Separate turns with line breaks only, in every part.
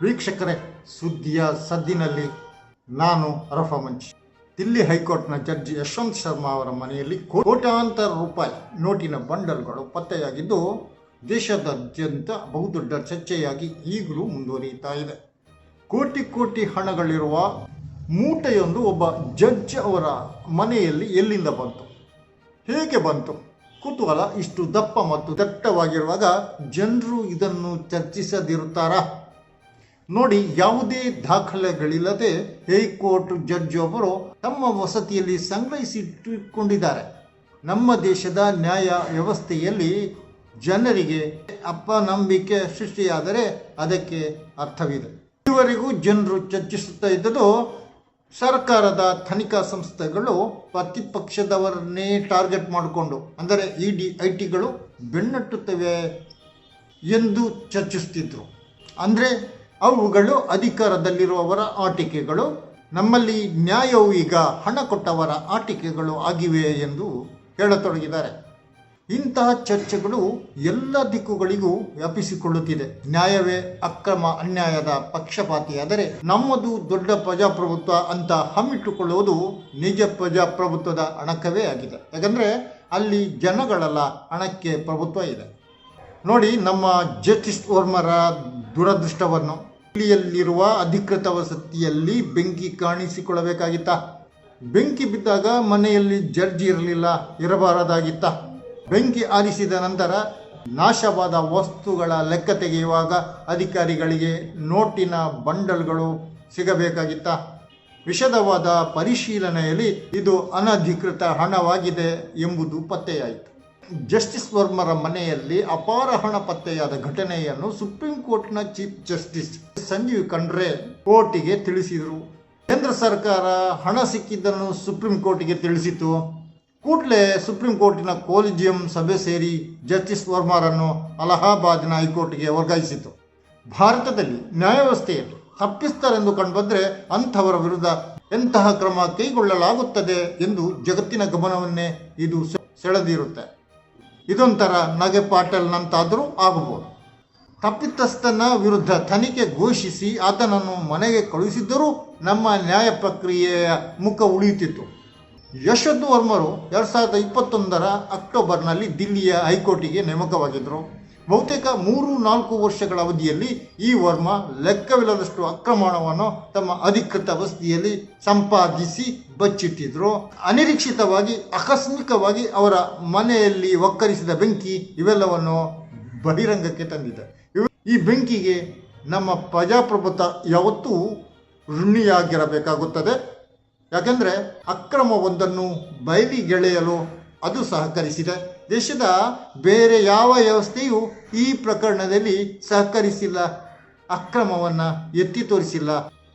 ವೀಕ್ಷಕರೇ, ಸುದ್ದಿಯ ಸದ್ದಿನಲ್ಲಿ ನಾನು ಅರಫಾ ಮಂಚಿ. ದಿಲ್ಲಿ ಹೈಕೋರ್ಟ್ನ ಜಡ್ಜಿ ಯಶವಂತ್ ಶರ್ಮಾ ಅವರ ಮನೆಯಲ್ಲಿ ಕೋಟ್ಯಾಂತರ ರೂಪಾಯಿ ನೋಟಿನ ಬಂಡಲ್ಗಳು ಪತ್ತೆಯಾಗಿದ್ದು ದೇಶದಾದ್ಯಂತ ಬಹುದೊಡ್ಡ ಚರ್ಚೆಯಾಗಿ ಈಗಲೂ ಮುಂದುವರಿಯುತ್ತಾ ಇದೆ. ಕೋಟಿ ಕೋಟಿ ಹಣಗಳಿರುವ ಮೂಟೆಯೊಂದು ಒಬ್ಬ ಜಡ್ಜ್ ಅವರ ಮನೆಯಲ್ಲಿ ಎಲ್ಲಿಂದ ಬಂತು, ಹೇಗೆ ಬಂತು? ಕುತೂಹಲ ಇಷ್ಟು ದಪ್ಪ ಮತ್ತು ದಟ್ಟವಾಗಿರುವಾಗ ಜನರು ಇದನ್ನು ಚರ್ಚಿಸದಿರುತ್ತಾರಾ? ನೋಡಿ, ಯಾವುದೇ ದಾಖಲೆಗಳಿಲ್ಲದೆ ಹೈಕೋರ್ಟ್ ಜಡ್ಜ್ ಒಬ್ಬರು ತಮ್ಮ ವಸತಿಯಲ್ಲಿ ಸಂಗ್ರಹಿಸಿಟ್ಟುಕೊಂಡಿದ್ದಾರೆ. ನಮ್ಮ ದೇಶದ ನ್ಯಾಯ ವ್ಯವಸ್ಥೆಯಲ್ಲಿ ಜನರಿಗೆ ಅಪನಂಬಿಕೆ ಸೃಷ್ಟಿಯಾದರೆ ಅದಕ್ಕೆ ಅರ್ಥವಿದೆ. ಇದುವರೆಗೂ ಜನರು ಚರ್ಚಿಸುತ್ತಾ ಇದ್ದದ್ದು ಸರ್ಕಾರದ ತನಿಖಾ ಸಂಸ್ಥೆಗಳು ಪ್ರತಿಪಕ್ಷದವರನ್ನೇ ಟಾರ್ಗೆಟ್ ಮಾಡಿಕೊಂಡು, ಅಂದರೆ ITಗಳು ಬೆನ್ನಟ್ಟುತ್ತವೆ ಎಂದು ಚರ್ಚಿಸುತ್ತಿದ್ದರು. ಅಂದರೆ ಅವುಗಳು ಅಧಿಕಾರದಲ್ಲಿರುವವರ ಆಟಿಕೆಗಳು, ನಮ್ಮಲ್ಲಿ ನ್ಯಾಯವು ಈಗ ಹಣ ಕೊಟ್ಟವರ ಆಟಿಕೆಗಳು ಆಗಿವೆ ಎಂದು ಹೇಳತೊಡಗಿದ್ದಾರೆ. ಇಂತಹ ಚರ್ಚೆಗಳು ಎಲ್ಲ ದಿಕ್ಕುಗಳಿಗೂ ವ್ಯಾಪಿಸಿಕೊಳ್ಳುತ್ತಿದೆ. ನ್ಯಾಯವೇ ಅಕ್ರಮ ಅನ್ಯಾಯದ ಪಕ್ಷಪಾತಿಯಾದರೆ ನಮ್ಮದು ದೊಡ್ಡ ಪ್ರಜಾಪ್ರಭುತ್ವ ಅಂತ ಹಮ್ಮಿಟ್ಟುಕೊಳ್ಳುವುದು ನಿಜ ಪ್ರಜಾಪ್ರಭುತ್ವದ ಅಣಕವೇ ಆಗಿದೆ. ಯಾಕಂದರೆ ಅಲ್ಲಿ ಜನಗಳಲ್ಲ, ಹಣಕ್ಕೆ ಪ್ರಭುತ್ವ ಇದೆ. ನೋಡಿ, ನಮ್ಮ ಜಸ್ಟಿಸ್ ವರ್ಮರ ದುರದೃಷ್ಟವನ್ನು. ದಿಲ್ಲಿಯಲ್ಲಿರುವ ಅಧಿಕೃತ ವಸತಿಯಲ್ಲಿ ಬೆಂಕಿ ಕಾಣಿಸಿಕೊಳ್ಳಬೇಕಾಗಿತ್ತ? ಬೆಂಕಿ ಬಿದ್ದಾಗ ಮನೆಯಲ್ಲಿ ಜಡ್ಜ್ ಇರಬಾರದಾಗಿತ್ತ? ಬೆಂಕಿ ಆರಿಸಿದ ನಂತರ ನಾಶವಾದ ವಸ್ತುಗಳ ಲೆಕ್ಕ ತೆಗೆಯುವಾಗ ಅಧಿಕಾರಿಗಳಿಗೆ ನೋಟಿನ ಬಂಡಲ್ಗಳು ಸಿಗಬೇಕಾಗಿತ್ತ? ವಿಶದವಾದ ಪರಿಶೀಲನೆಯಲ್ಲಿ ಇದು ಅನಧಿಕೃತ ಹಣವಾಗಿದೆ ಎಂಬುದು ಪತ್ತೆಯಾಯಿತು. ಜಸ್ಟಿಸ್ ವರ್ಮರ ಮನೆಯಲ್ಲಿ ಅಪಾರ ಹಣ ಪತ್ತೆಯಾದ ಘಟನೆಯನ್ನು ಸುಪ್ರೀಂ ಕೋರ್ಟ್ನ ಚೀಫ್ ಜಸ್ಟಿಸ್ ಸಂಜೀವ್ ಖಂಡ್ರೆ ಕೋರ್ಟಿಗೆ ತಿಳಿಸಿದರು. ಕೇಂದ್ರ ಸರ್ಕಾರ ಹಣ ಸಿಕ್ಕಿದ್ದನ್ನು ಸುಪ್ರೀಂ ಕೋರ್ಟಿಗೆ ತಿಳಿಸಿತು. ಕೂಡಲೇ ಸುಪ್ರೀಂ ಕೋರ್ಟಿನ ಕೊಲಿಜಿಯಂ ಸಭೆ ಸೇರಿ ಜಸ್ಟಿಸ್ ವರ್ಮರನ್ನು ಅಲಹಾಬಾದಿನ ಹೈಕೋರ್ಟ್ಗೆ ವರ್ಗಾಯಿಸಿತು. ಭಾರತದಲ್ಲಿ ನ್ಯಾಯವ್ಯವಸ್ಥೆಯಲ್ಲಿ ತಪ್ಪಿಸ್ತರೆಂದು ಕಂಡುಬಂದರೆ ಅಂಥವರ ವಿರುದ್ಧ ಎಂತಹ ಕ್ರಮ ಕೈಗೊಳ್ಳಲಾಗುತ್ತದೆ ಎಂದು ಜಗತ್ತಿನ ಗಮನವನ್ನೇ ಇದು ಸೆಳೆದಿರುತ್ತೆ. ಇದೊಂಥರ ನಗೆ ಪಾಟಲ್ನಂತಾದರೂ ಆಗಬಹುದು. ತಪ್ಪಿತಸ್ಥನ ವಿರುದ್ಧ ತನಿಖೆ ಘೋಷಿಸಿ ಆತನನ್ನು ಮನೆಗೆ ಕಳುಹಿಸಿದ್ದರೂ ನಮ್ಮ ನ್ಯಾಯ ಪ್ರಕ್ರಿಯೆಯ ಮುಖ ಉಳಿಯುತ್ತಿತ್ತು. ಯಶವಂತ್ ವರ್ಮರು 2021 ಅಕ್ಟೋಬರ್ನಲ್ಲಿ ದಿಲ್ಲಿಯ ಹೈಕೋರ್ಟಿಗೆ ನೇಮಕವಾಗಿದ್ದರು. ಬಹುತೇಕ 3-4 ವರ್ಷಗಳ ಅವಧಿಯಲ್ಲಿ ಈ ವರ್ಮ ಲೆಕ್ಕವಿಲ್ಲದಷ್ಟು ಅಕ್ರಮಣವನ್ನು ತಮ್ಮ ಅಧಿಕೃತ ವಸತಿಯಲ್ಲಿ ಸಂಪಾದಿಸಿ ಬಚ್ಚಿಟ್ಟಿದ್ರು. ಅನಿರೀಕ್ಷಿತವಾಗಿ, ಆಕಸ್ಮಿಕವಾಗಿ ಅವರ ಮನೆಯಲ್ಲಿ ಒಕ್ಕರಿಸಿದ ಬೆಂಕಿ ಇವೆಲ್ಲವನ್ನು ಬಹಿರಂಗಕ್ಕೆ ತಂದಿದೆ. ಈ ಬೆಂಕಿಗೆ ನಮ್ಮ ಪ್ರಜಾಪ್ರಭುತ್ವ ಯಾವತ್ತೂ ಋಣಿಯಾಗಿರಬೇಕಾಗುತ್ತದೆ. ಯಾಕೆಂದರೆ ಅಕ್ರಮವೊಂದನ್ನು ಬಯಲಿಗೆಳೆಯಲು ಅದು ಸಹಕರಿಸಿದೆ. ದೇಶದ ಬೇರೆ ಯಾವ ವ್ಯವಸ್ಥೆಯೂ ಈ ಪ್ರಕರಣದಲ್ಲಿ ಸಹಕರಿಸಿಲ್ಲ, ಅಕ್ರಮವನ್ನು ಎತ್ತಿ ತೋರಿಸಿಲ್ಲ.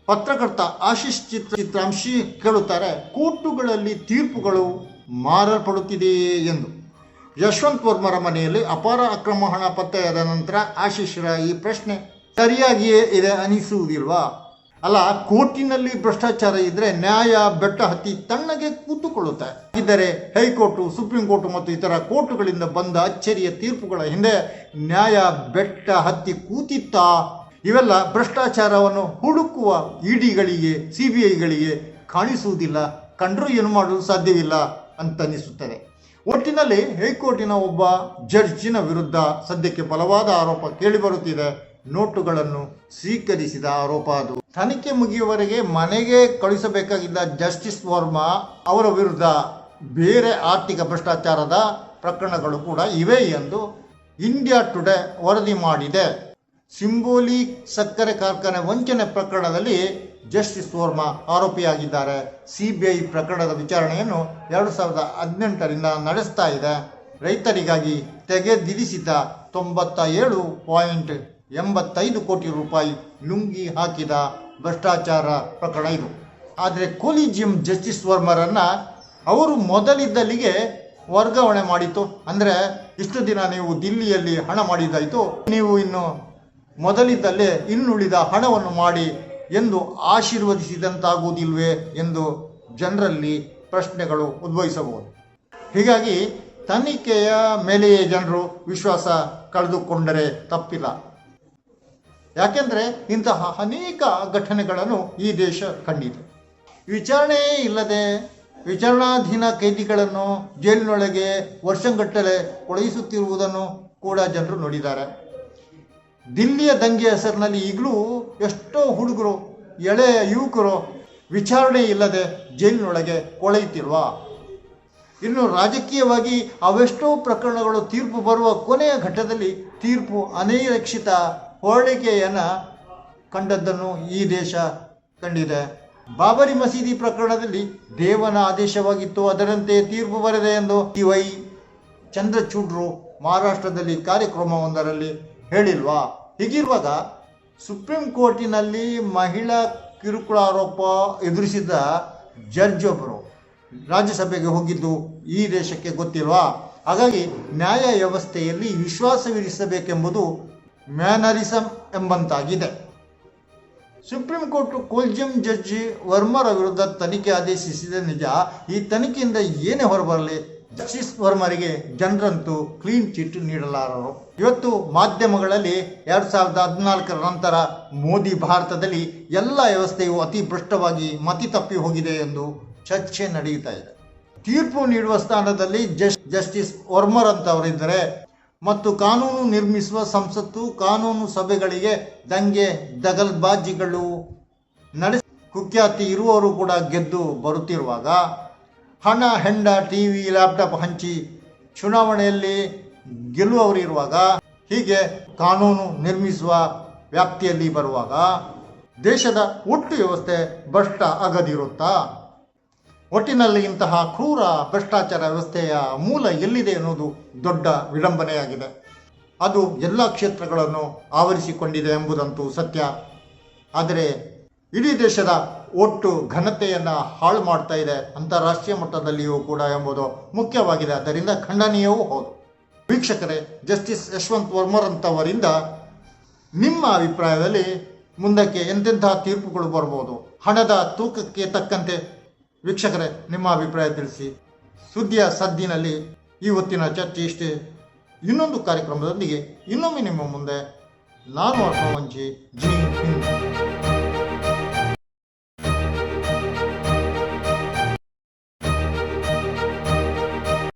ಪತ್ರಕರ್ತ ಆಶೀಶ್ ಚಿತ್ರಾಂಶಿ ಕೇಳುತ್ತಾರೆ, ಕೋರ್ಟುಗಳಲ್ಲಿ ತೀರ್ಪುಗಳು ಮಾರಲ್ಪಡುತ್ತಿದೆಯೇ ಎಂದು. ಯಶವಂತ್ ವರ್ಮರ ಮನೆಯಲ್ಲಿ ಅಪಾರ ಅಕ್ರಮ ಹಣ ಪತ್ತೆಯಾದ ನಂತರ ಆಶೀಶ್ರ ಈ ಪ್ರಶ್ನೆ ಸರಿಯಾಗಿಯೇ ಇದೆ ಅನಿಸುವುದಿಲ್ವಾ? ಅಲ್ಲ, ಕೋರ್ಟಿನಲ್ಲಿ ಭ್ರಷ್ಟಾಚಾರ ಇದ್ದರೆ ನ್ಯಾಯ ಬೆಟ್ಟ ಹತ್ತಿ ತಣ್ಣಗೆ ಕೂತುಕೊಳ್ಳುತ್ತೆ. ಇದ್ದರೆ ಹೈಕೋರ್ಟು, ಸುಪ್ರೀಂ ಕೋರ್ಟು ಮತ್ತು ಇತರ ಕೋರ್ಟುಗಳಿಂದ ಬಂದ ಅಚ್ಚರಿಯ ತೀರ್ಪುಗಳ ಹಿಂದೆ ನ್ಯಾಯ ಬೆಟ್ಟ ಹತ್ತಿ ಕೂತಿತ್ತಾ? ಇವೆಲ್ಲ ಭ್ರಷ್ಟಾಚಾರವನ್ನು ಹುಡುಕುವ ಇಡಿಗಳಿಗೆ, CBIಗಳಿಗೆ ಕಾಣಿಸುವುದಿಲ್ಲ. ಕಂಡರೂ ಏನು ಮಾಡಲು ಸಾಧ್ಯವಿಲ್ಲ ಅಂತನಿಸುತ್ತದೆ. ಒಟ್ಟಿನಲ್ಲಿ ಹೈಕೋರ್ಟಿನ ಒಬ್ಬ ಜಡ್ಜಿನ ವಿರುದ್ಧ ಸದ್ಯಕ್ಕೆ ಬಲವಾದ ಆರೋಪ ಕೇಳಿಬರುತ್ತಿದೆ. ನೋಟುಗಳನ್ನು ಸ್ವೀಕರಿಸಿದ ಆರೋಪ ಅದು. ತನಿಖೆ ಮುಗಿಯುವವರೆಗೆ ಮನೆಗೆ ಕಳುಹಿಸಬೇಕಾಗಿದ್ದ ಜಸ್ಟಿಸ್ ವರ್ಮಾ ಅವರ ವಿರುದ್ಧ ಬೇರೆ ಆರ್ಥಿಕ ಭ್ರಷ್ಟಾಚಾರದ ಪ್ರಕರಣಗಳು ಕೂಡ ಇವೆ ಎಂದು ಇಂಡಿಯಾ ಟುಡೇ ವರದಿ ಮಾಡಿದೆ. ಸಿಂಬೋಲಿ ಸಕ್ಕರೆ ಕಾರ್ಖಾನೆ ವಂಚನೆ ಪ್ರಕರಣದಲ್ಲಿ ಜಸ್ಟಿಸ್ ವರ್ಮಾ ಆರೋಪಿಯಾಗಿದ್ದಾರೆ. CBI ಪ್ರಕರಣದ ವಿಚಾರಣೆಯನ್ನು 2018ರಿಂದ ನಡೆಸ್ತಾ ಇದೆ. ರೈತರಿಗಾಗಿ ತೆಗೆದಿರಿಸಿದ 97.85 ಕೋಟಿ ರೂಪಾಯಿ ಲುಂಗಿ ಹಾಕಿದ ಭ್ರಷ್ಟಾಚಾರ ಪ್ರಕರಣ ಇದು. ಆದರೆ ಕೊಲಿಜಿಯಂ ಜಸ್ಟಿಸ್ ವರ್ಮರನ್ನು ಅವರು ಮೊದಲಿದ್ದಲ್ಲಿಗೆ ವರ್ಗಾವಣೆ ಮಾಡಿತು. ಅಂದರೆ ಇಷ್ಟು ದಿನ ನೀವು ದಿಲ್ಲಿಯಲ್ಲಿ ಹಣ ಮಾಡಿದ್ದಾಯಿತು, ನೀವು ಇನ್ನು ಮೊದಲಿದ್ದಲ್ಲೇ ಇನ್ನುಳಿದ ಹಣವನ್ನು ಮಾಡಿ ಎಂದು ಆಶೀರ್ವದಿಸಿದಂತಾಗುವುದಿಲ್ವೇ ಎಂದು ಜನರಲ್ಲಿ ಪ್ರಶ್ನೆಗಳು ಉದ್ಭವಿಸಬಹುದು. ಹೀಗಾಗಿ ತನಿಖೆಯ ಮೇಲೆಯೇ ಜನರು ವಿಶ್ವಾಸ ಕಳೆದುಕೊಂಡರೆ ತಪ್ಪಿಲ್ಲ. ಯಾಕೆಂದರೆ ಇಂತಹ ಅನೇಕ ಘಟನೆಗಳನ್ನು ಈ ದೇಶ ಕಂಡಿದೆ. ವಿಚಾರಣೆಯೇ ಇಲ್ಲದೆ ವಿಚಾರಣಾಧೀನ ಕೈದಿಗಳನ್ನು ಜೈಲಿನೊಳಗೆ ವರ್ಷಗಟ್ಟಲೆ ಕೊಳೆಯಿಸುತ್ತಿರುವುದನ್ನು ಕೂಡ ಜನರು ನೋಡಿದ್ದಾರೆ. ದಿಲ್ಲಿಯ ದಂಗೆ ಹೆಸರಿನಲ್ಲಿ ಈಗಲೂ ಎಷ್ಟೋ ಹುಡುಗರು, ಎಳೆಯ ಯುವಕರು ವಿಚಾರಣೆ ಇಲ್ಲದೆ ಜೈಲಿನೊಳಗೆ ಕೊಳೆಯುತ್ತಿಲ್ವಾ? ಇನ್ನು ರಾಜಕೀಯವಾಗಿ ಅವೆಷ್ಟೋ ಪ್ರಕರಣಗಳು ತೀರ್ಪು ಬರುವ ಕೊನೆಯ ಘಟ್ಟದಲ್ಲಿ ತೀರ್ಪು ಅನಿರೀಕ್ಷಿತ ಹೋಳಿಕೆಯನ್ನು ಕಂಡದ್ದನ್ನು ಈ ದೇಶ ಕಂಡಿದೆ. ಬಾಬರಿ ಮಸೀದಿ ಪ್ರಕರಣದಲ್ಲಿ ದೇವನ ಆದೇಶವಾಗಿತ್ತು, ಅದರಂತೆ ತೀರ್ಪು ಬರದೆ ಎಂದು ವೈ ಚಂದ್ರಚೂಡ್ರು ಮಹಾರಾಷ್ಟ್ರದಲ್ಲಿ ಕಾರ್ಯಕ್ರಮವೊಂದರಲ್ಲಿ ಹೇಳಿಲ್ವಾ? ಹೀಗಿರುವಾಗ ಸುಪ್ರೀಂ ಕೋರ್ಟಿನಲ್ಲಿ ಮಹಿಳಾ ಕಿರುಕುಳ ಆರೋಪ ಎದುರಿಸಿದ ಜಡ್ಜ್ ಒಬ್ಬರು ರಾಜ್ಯಸಭೆಗೆ ಹೋಗಿದ್ದು ಈ ದೇಶಕ್ಕೆ ಗೊತ್ತಿಲ್ವಾ? ಹಾಗಾಗಿ ನ್ಯಾಯ ವ್ಯವಸ್ಥೆಯಲ್ಲಿ ವಿಶ್ವಾಸವಿರಿಸಬೇಕೆಂಬುದು ಮ್ಯಾನರಿಸಮ್ ಎಂಬಂತಾಗಿದೆ. ಸುಪ್ರೀಂ ಕೋರ್ಟ್ ಕೊಲ್ಜಿಯಂ ಜಡ್ಜಿ ವರ್ಮರ ವಿರುದ್ಧ ತನಿಖೆ ಆದೇಶಿಸಿದ ನಿಜ. ಈ ತನಿಖೆಯಿಂದ ಏನೇ ಹೊರಬರಲಿ, ಜಸ್ಟಿಸ್ ವರ್ಮರಿಗೆ ಜನರಂತೂ ಕ್ಲೀನ್ ಚಿಟ್ ನೀಡಲಾರರು. ಇವತ್ತು ಮಾಧ್ಯಮಗಳಲ್ಲಿ 2014 ನಂತರ ಮೋದಿ ಭಾರತದಲ್ಲಿ ಎಲ್ಲ ವ್ಯವಸ್ಥೆಯು ಅತಿ ಭ್ರಷ್ಟವಾಗಿ ಮತಿ ತಪ್ಪಿ ಹೋಗಿದೆ ಎಂದು ಚರ್ಚೆ ನಡೆಯುತ್ತಾ ಇದೆ. ತೀರ್ಪು ನೀಡುವ ಸ್ಥಾನದಲ್ಲಿ ಜಸ್ಟಿಸ್ ವರ್ಮರ್ ಅಂತವರಿದ್ದರೆ ಮತ್ತು ಕಾನೂನು ನಿರ್ಮಿಸುವ ಸಂಸತ್ತು, ಕಾನೂನು ಸಭೆಗಳಿಗೆ ದಂಗೆ ದಗಲ್ಬಾಜಿಗಳು ನಡೆಸಿ ಕುಖ್ಯಾತಿ ಇರುವವರು ಕೂಡ ಗೆದ್ದು ಬರುತ್ತಿರುವಾಗ, ಹಣ, ಹೆಂಡ, ಟಿವಿ, ಲ್ಯಾಪ್ಟಾಪ್ ಹಂಚಿ ಚುನಾವಣೆಯಲ್ಲಿ ಗೆಲ್ಲುವವರಿರುವಾಗ, ಹೀಗೆ ಕಾನೂನು ನಿರ್ಮಿಸುವ ವ್ಯಾಪ್ತಿಯಲ್ಲಿ ಬರುವಾಗ ದೇಶದ ಒಟ್ಟು ವ್ಯವಸ್ಥೆ ಭ್ರಷ್ಟ ಆಗದಿರುತ್ತಾ? ಒಟ್ಟಿನಲ್ಲಿ ಇಂತಹ ಕ್ರೂರ ಭ್ರಷ್ಟಾಚಾರ ವ್ಯವಸ್ಥೆಯ ಮೂಲ ಎಲ್ಲಿದೆ ಅನ್ನೋದು ದೊಡ್ಡ ವಿಡಂಬನೆಯಾಗಿದೆ. ಅದು ಎಲ್ಲ ಕ್ಷೇತ್ರಗಳನ್ನು ಆವರಿಸಿಕೊಂಡಿದೆ ಎಂಬುದಂತೂ ಸತ್ಯ. ಆದರೆ ಇಡೀ ದೇಶದ ಒಟ್ಟು ಘನತೆಯನ್ನು ಹಾಳು ಮಾಡ್ತಾ ಇದೆ, ಅಂತಾರಾಷ್ಟ್ರೀಯ ಮಟ್ಟದಲ್ಲಿಯೂ ಕೂಡ ಎಂಬುದು ಮುಖ್ಯವಾಗಿದೆ. ಆದ್ದರಿಂದ ಖಂಡನೀಯವೂ ಹೌದು. ವೀಕ್ಷಕರೇ, ಜಸ್ಟಿಸ್ ಯಶವಂತ್ ವರ್ಮರ್ ಅಂತವರಿಂದ ನಿಮ್ಮ ಅಭಿಪ್ರಾಯದಲ್ಲಿ ಮುಂದಕ್ಕೆ ಎಂತೆಂತಹ ತೀರ್ಪುಗಳು ಬರ್ಬೋದು? ಹಣದ ತೂಕಕ್ಕೆ ತಕ್ಕಂತೆ ವೀಕ್ಷಕರೇ ನಿಮ್ಮ ಅಭಿಪ್ರಾಯ ತಿಳಿಸಿ. ಸುದ್ದಿಯ ಸದ್ದಿನಲ್ಲಿ ಇವತ್ತಿನ ಚರ್ಚೆ ಇಷ್ಟೇ. ಇನ್ನೊಂದು ಕಾರ್ಯಕ್ರಮದೊಂದಿಗೆ ಇನ್ನೊಮ್ಮೆ ನಿಮ್ಮ ಮುಂದೆ ನಾನು ಅರ್ಪವಂಚಿ ಜಿ ಹಿಂದ್.